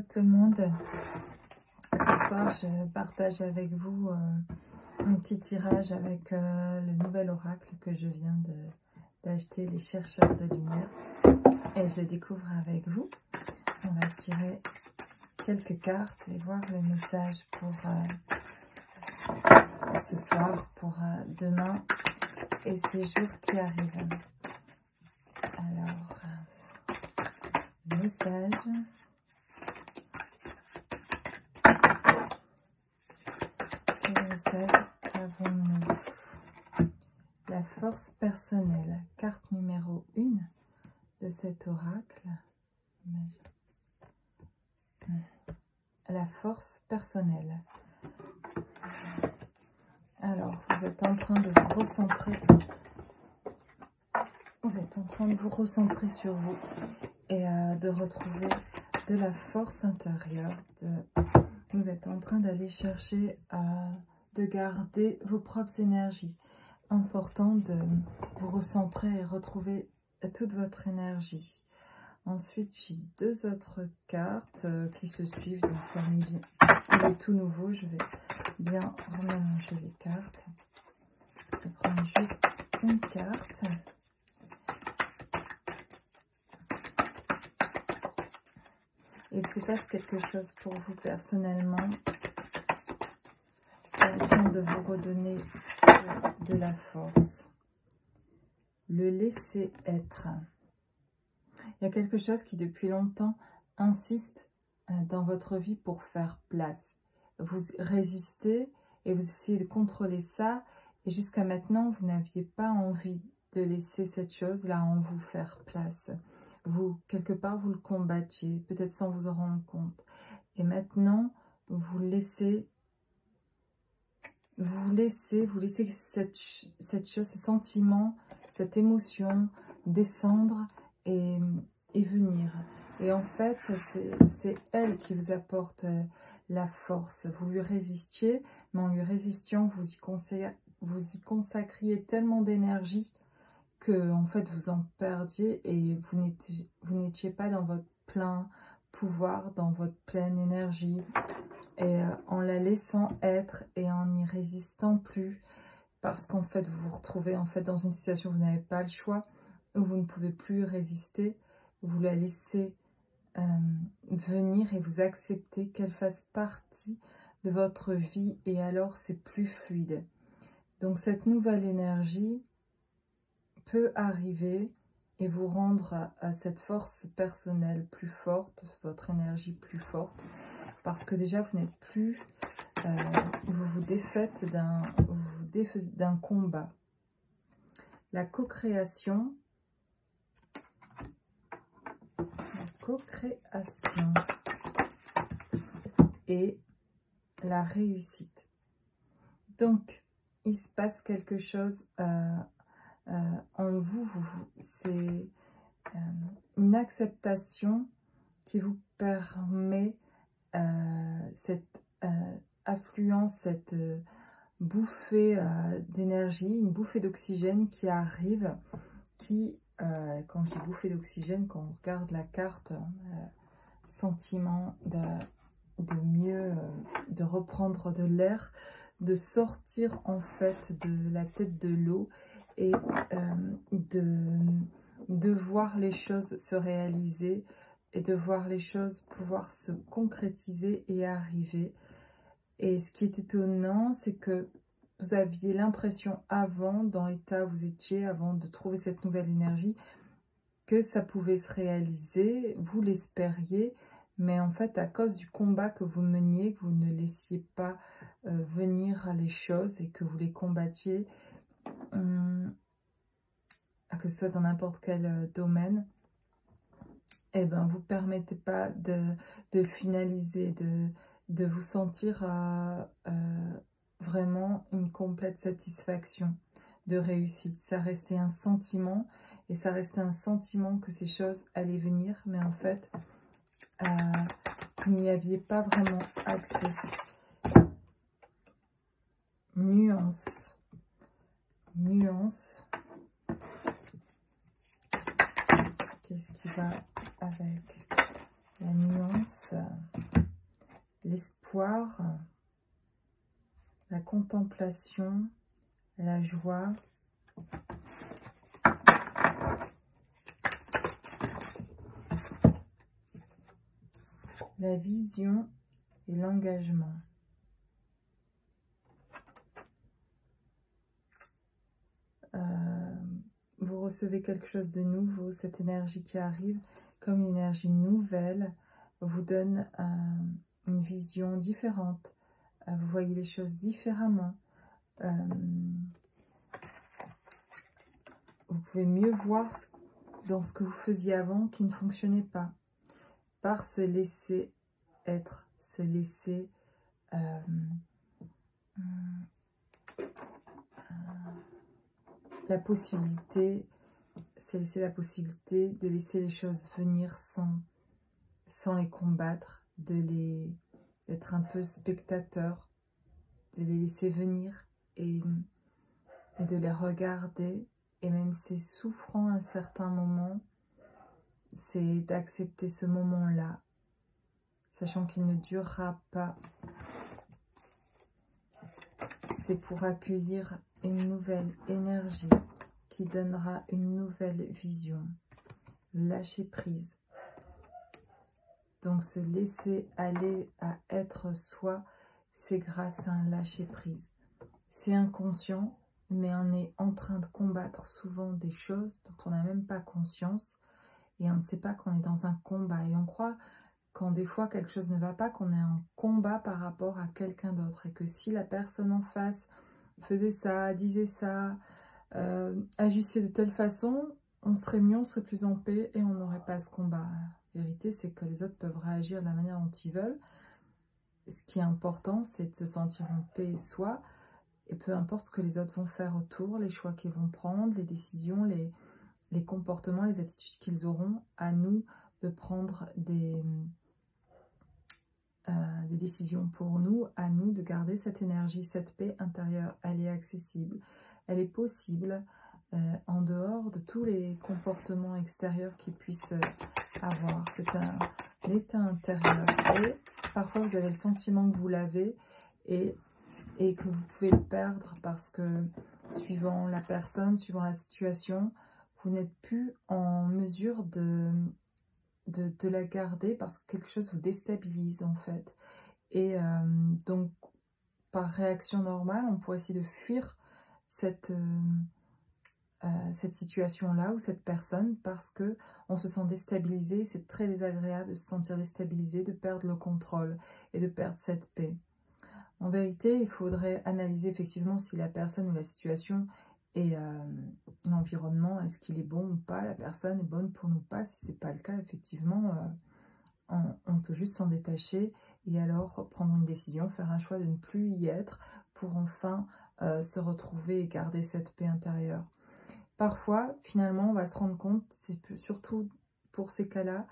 tout le monde. Ce soir, je partage avec vous un petit tirage avec le nouvel oracle que je viens d'acheter, les chercheurs de lumière. Et je le découvre avec vous. On va tirer quelques cartes et voir le message pour ce soir, pour demain et ces jours qui arrivent. Alors, message. Quel message avons-nous? La force personnelle, carte numéro 1 de cet oracle. La force personnelle. Alors, vous êtes en train de vous recentrer. Vous êtes en train de vous recentrer sur vous et de retrouver de la force intérieure. Vous êtes en train d'aller chercher de garder vos propres énergies. Important de vous recentrer et retrouver toute votre énergie. Ensuite, j'ai deux autres cartes qui se suivent. Donc, comme il est tout nouveau, je vais bien remélanger les cartes. Je vais prendre juste une carte. Il se passe quelque chose pour vous personnellement. Il est temps de vous redonner de la force. Le laisser être. Il y a quelque chose qui depuis longtemps insiste dans votre vie pour faire place. Vous résistez et vous essayez de contrôler ça. Et jusqu'à maintenant, vous n'aviez pas envie de laisser cette chose-là en vous faire place. Vous, quelque part, vous le combattiez, peut-être sans vous en rendre compte. Et maintenant, vous laissez cette chose, ce sentiment, cette émotion descendre et venir. Et en fait, c'est elle qui vous apporte la force. Vous lui résistiez, mais en lui résistant, vous y consacriez tellement d'énergie que en fait vous en perdiez et vous n'étiez pas dans votre plein pouvoir, dans votre pleine énergie. Et en la laissant être et en n'y résistant plus, parce qu'en fait vous vous retrouvez en fait dans une situation où vous n'avez pas le choix, où vous ne pouvez plus résister, vous la laissez venir et vous acceptez qu'elle fasse partie de votre vie et alors c'est plus fluide. Donc cette nouvelle énergie peut arriver et vous rendre à cette force personnelle plus forte, votre énergie plus forte, parce que déjà vous n'êtes plus, vous vous défaites d'un combat. La co-création, et la réussite. Donc, il se passe quelque chose en vous, c'est une acceptation qui vous permet cette affluence, cette bouffée d'énergie, une bouffée d'oxygène qui arrive, qui, quand je dis bouffée d'oxygène, quand on regarde la carte, sentiment de mieux, de reprendre de l'air, de sortir en fait de la tête de l'eau et de voir les choses se réaliser et de voir les choses pouvoir se concrétiser et arriver. Et ce qui est étonnant, c'est que vous aviez l'impression avant, dans l'état où vous étiez, avant de trouver cette nouvelle énergie, que ça pouvait se réaliser, vous l'espériez, mais en fait, à cause du combat que vous meniez, que vous ne laissiez pas venir les choses et que vous les combattiez, que ce soit dans n'importe quel domaine, eh ben, vous ne permettez pas de finaliser, de vous sentir vraiment une complète satisfaction de réussite. Ça restait un sentiment, et ça restait un sentiment que ces choses allaient venir, mais en fait, vous n'y aviez pas vraiment accès. Nuance. Qu'est-ce qui va avec la nuance? l'espoir, la contemplation, la joie, la vision et l'engagement. Vous recevez quelque chose de nouveau, cette énergie qui arrive comme une énergie nouvelle vous donne une vision différente. Vous voyez les choses différemment. Vous pouvez mieux voir dans ce que vous faisiez avant qui ne fonctionnait pas. Par se laisser être, se laisser la possibilité, c'est laisser la possibilité de laisser les choses venir sans les combattre, d'être un peu spectateur, de les laisser venir et de les regarder. Et même si c'est souffrant à un certain moment, c'est d'accepter ce moment-là, sachant qu'il ne durera pas. C'est pour accueillir une nouvelle énergie qui donnera une nouvelle vision. Lâcher prise. Donc se laisser aller à être soi, c'est grâce à un lâcher prise. C'est inconscient, mais on est en train de combattre souvent des choses dont on n'a même pas conscience. Et on ne sait pas qu'on est dans un combat. Et on croit quand des fois quelque chose ne va pas, qu'on est en combat par rapport à quelqu'un d'autre. Et que si la personne en face faisait ça, disait ça, agissait de telle façon, on serait mieux, on serait plus en paix et on n'aurait pas ce combat. La vérité, c'est que les autres peuvent réagir de la manière dont ils veulent. Ce qui est important, c'est de se sentir en paix soi. Et peu importe ce que les autres vont faire autour, les choix qu'ils vont prendre, les décisions, les comportements, les attitudes qu'ils auront, à nous de prendre des décisions pour nous, à nous de garder cette énergie, cette paix intérieure. Elle est accessible, elle est possible en dehors de tous les comportements extérieurs qu'ils puissent avoir. C'est un état intérieur. Et parfois, vous avez le sentiment que vous l'avez et que vous pouvez le perdre parce que suivant la personne, suivant la situation, vous n'êtes plus en mesure de la garder parce que quelque chose vous déstabilise en fait. Et donc, par réaction normale, on pourrait essayer de fuir cette situation-là ou cette personne parce que on se sent déstabilisé. C'est très désagréable de se sentir déstabilisé, de perdre le contrôle et de perdre cette paix. En vérité, il faudrait analyser effectivement si la personne ou la situation et l'environnement, est-ce qu'il est bon ou pas, la personne est bonne pour nous ou pas. Si ce n'est pas le cas, effectivement, on peut juste s'en détacher et alors prendre une décision, faire un choix de ne plus y être pour enfin se retrouver et garder cette paix intérieure. Parfois, finalement, on va se rendre compte, c'est surtout pour ces cas-là,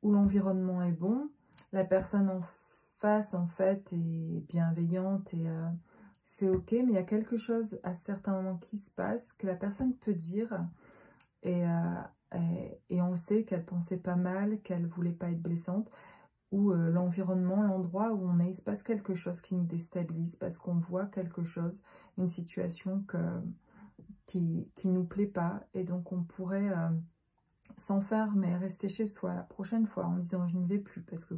où l'environnement est bon, la personne en face, en fait, est bienveillante et c'est ok, mais il y a quelque chose à certains moments qui se passe, que la personne peut dire, et on sait qu'elle pensait pas mal, qu'elle voulait pas être blessante, ou l'environnement, l'endroit où on est, il se passe quelque chose qui nous déstabilise, parce qu'on voit quelque chose, une situation qui nous plaît pas, et donc on pourrait s'en faire, mais rester chez soi la prochaine fois, en disant je n'y vais plus, parce que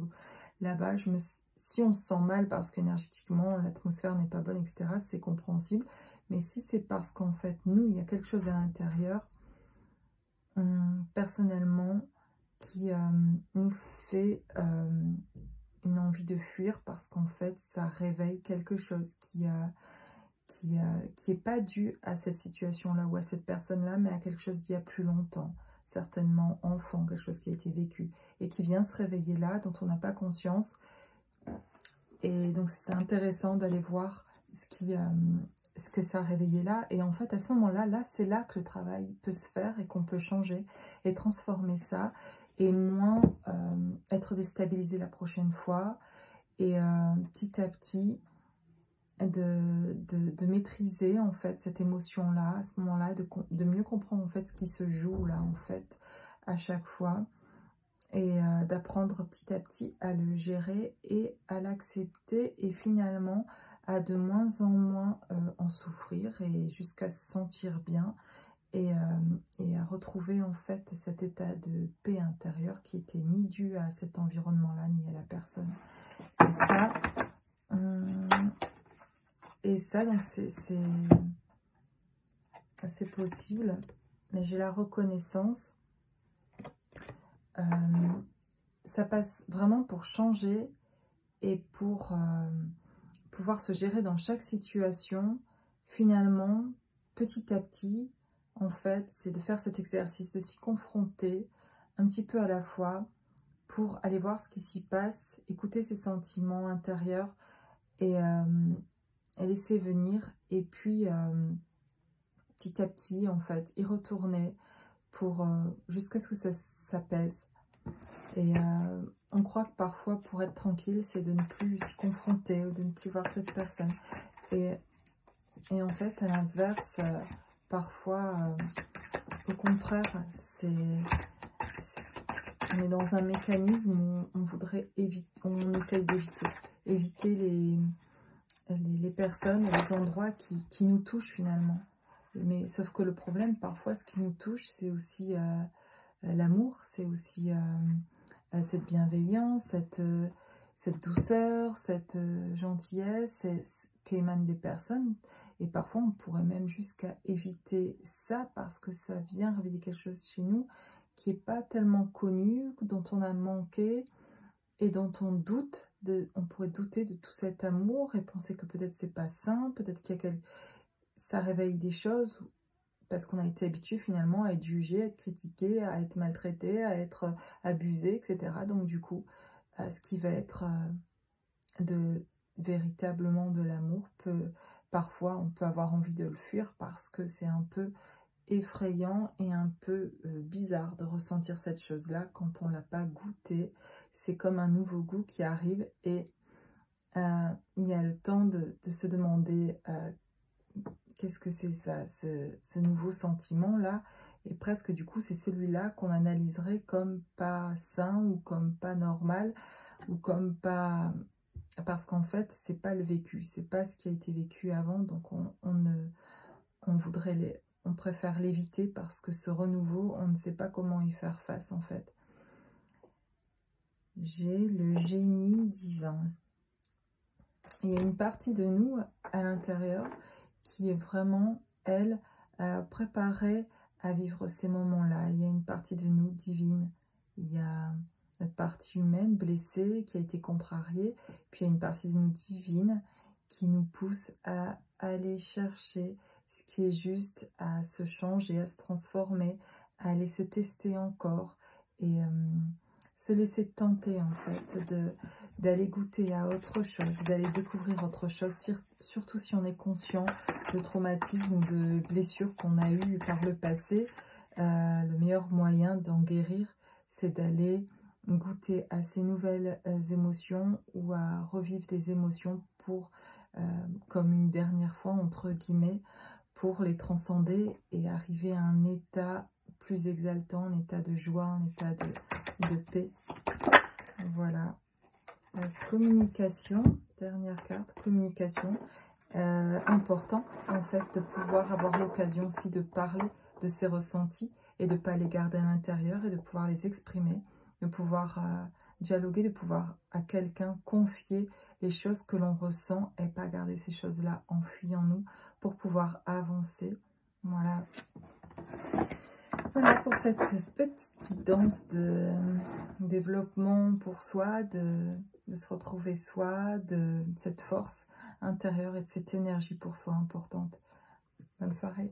là-bas, si on se sent mal parce qu'énergétiquement, l'atmosphère n'est pas bonne, etc., c'est compréhensible. Mais si c'est parce qu'en fait, nous, il y a quelque chose à l'intérieur, personnellement, qui nous fait une envie de fuir parce qu'en fait, ça réveille quelque chose qui est pas dû à cette situation-là ou à cette personne-là, mais à quelque chose d'il y a plus longtemps. Certainement enfant, quelque chose qui a été vécu et qui vient se réveiller là, dont on n'a pas conscience. Et donc c'est intéressant d'aller voir ce que ça a réveillé là. Et en fait, à ce moment-là, c'est là que le travail peut se faire et qu'on peut changer et transformer ça et moins être déstabilisé la prochaine fois. Et petit à petit, de maîtriser en fait cette émotion-là, à ce moment-là, de mieux comprendre en fait ce qui se joue là en fait à chaque fois. et d'apprendre petit à petit à le gérer et à l'accepter et finalement à de moins en moins en souffrir et jusqu'à se sentir bien et à retrouver en fait cet état de paix intérieure qui était ni dû à cet environnement-là ni à la personne. Et ça donc c'est possible, mais j'ai la reconnaissance. Ça passe vraiment pour changer et pour pouvoir se gérer dans chaque situation. Finalement, petit à petit, en fait, c'est de faire cet exercice, de s'y confronter un petit peu à la fois pour aller voir ce qui s'y passe, écouter ses sentiments intérieurs et laisser venir. Et puis, petit à petit, en fait, y retourner pour jusqu'à ce que ça s'apaise. Et on croit que parfois, pour être tranquille, c'est de ne plus s'y confronter ou de ne plus voir cette personne. Et en fait, à l'inverse, parfois, au contraire, on est dans un mécanisme où on voudrait éviter, on essaye d'éviter les personnes et les endroits qui nous touchent finalement. Mais sauf que le problème, parfois, ce qui nous touche, c'est aussi l'amour, c'est aussi cette bienveillance, cette douceur, cette gentillesse qui émane des personnes. Et parfois, on pourrait même jusqu'à éviter ça parce que ça vient réveiller quelque chose chez nous qui n'est pas tellement connu, dont on a manqué et dont on doute. On pourrait douter de tout cet amour et penser que peut-être c'est pas sain, peut-être qu'il y a ça réveille des choses parce qu'on a été habitué finalement à être jugé, à être critiqué, à être maltraité, à être abusé, etc. Donc du coup, ce qui va être véritablement de l'amour, parfois on peut avoir envie de le fuir parce que c'est un peu effrayant et un peu bizarre de ressentir cette chose-là quand on ne l'a pas goûté. C'est comme un nouveau goût qui arrive et il y a le temps de se demander qu'est-ce que c'est ça, ce nouveau sentiment-là. Et presque du coup c'est celui-là qu'on analyserait comme pas sain ou comme pas normal ou comme pas... Parce qu'en fait c'est pas le vécu, c'est pas ce qui a été vécu avant, donc on préfère l'éviter parce que ce renouveau, on ne sait pas comment y faire face en fait. J'ai le génie divin. Il y a une partie de nous à l'intérieur qui est vraiment, elle, préparée à vivre ces moments-là. Il y a une partie de nous divine. Il y a notre partie humaine blessée qui a été contrariée. Puis il y a une partie de nous divine qui nous pousse à aller chercher ce qui est juste, à se changer, à se transformer, à aller se tester encore et se laisser tenter en fait d'aller goûter à autre chose, d'aller découvrir autre chose, surtout si on est conscient de traumatismes ou de blessures qu'on a eues par le passé. Le meilleur moyen d'en guérir, c'est d'aller goûter à ces nouvelles émotions ou à revivre des émotions pour, comme une dernière fois, entre guillemets, pour les transcender et arriver à un état plus exaltant, un état de joie, un état de paix. Voilà. Communication, dernière carte, communication. Important en fait de pouvoir avoir l'occasion aussi de parler de ses ressentis et de ne pas les garder à l'intérieur et de pouvoir les exprimer, de pouvoir dialoguer, de pouvoir à quelqu'un confier les choses que l'on ressent et pas garder ces choses-là enfuies en nous pour pouvoir avancer. Voilà. Voilà pour cette petite guidance de développement pour soi, de se retrouver soi, de cette force intérieure et de cette énergie pour soi importante. Bonne soirée.